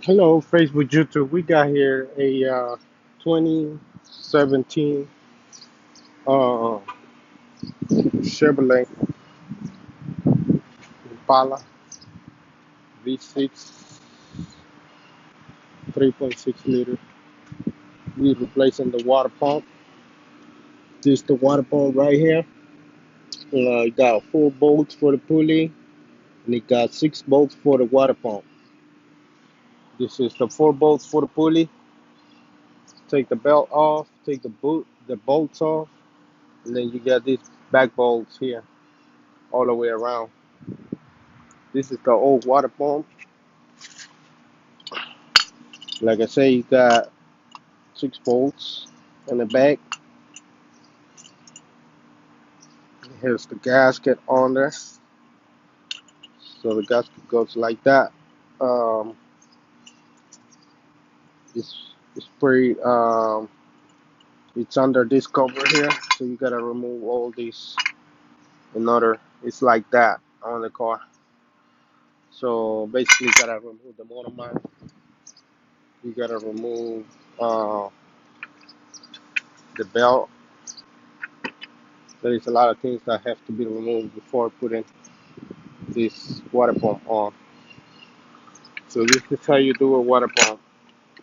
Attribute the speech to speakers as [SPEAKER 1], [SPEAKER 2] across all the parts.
[SPEAKER 1] Hello, Facebook, YouTube. We got here a 2017 uh, Chevrolet Impala V6 3.6 liter. We replacing the water pump. This the water pump right here. It got 4 bolts for the pulley, and it got 6 bolts for the water pump. This is the 4 bolts for the pulley. Take the belt off. Take the bolts off, and then you got these back bolts here all the way around. This is the old water pump. Like I say, you got 6 bolts in the back. Here's the gasket on there. So the gasket goes like that. Um, it's pretty. It's under this cover here, so you gotta remove all these. Another, it's like that on the car. So basically, you gotta remove the motor mount. You gotta remove uh, the belt. There is a lot of things that have to be removed before putting this water pump on. So this is how you do a water pump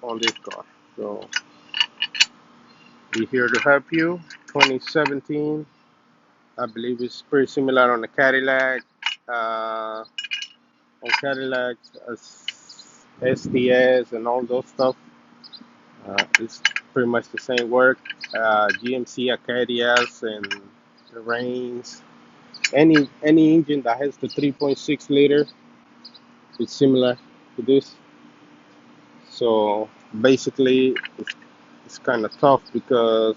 [SPEAKER 1] on this car. So we're here to help you. 2017, I believe it's pretty similar on the Cadillac. On Cadillac, SDS and all those stuff. It's pretty much the same work. GMC Acadias and the Reigns. Any engine that has the 3.6 liter, it's similar to this. So basically, it's kind of tough because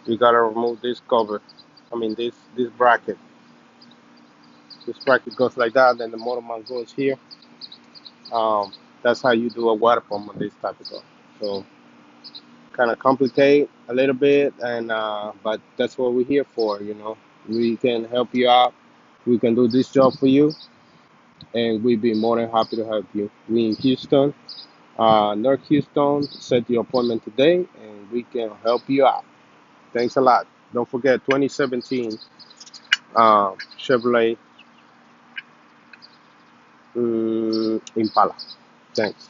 [SPEAKER 1] you gotta remove this cover. I mean this bracket. This bracket goes like that, then the motor mount goes here. Um, that's how you do a water pump on this type of car. So kind of complicate a little bit, and but that's what we're here for. We can help you out. We can do this job for you, and we'd be more than happy to help you. We in Houston, North Houston. Set your appointment today, and we can help you out. Thanks a lot. Don't forget 2017 Chevrolet Impala. Thanks.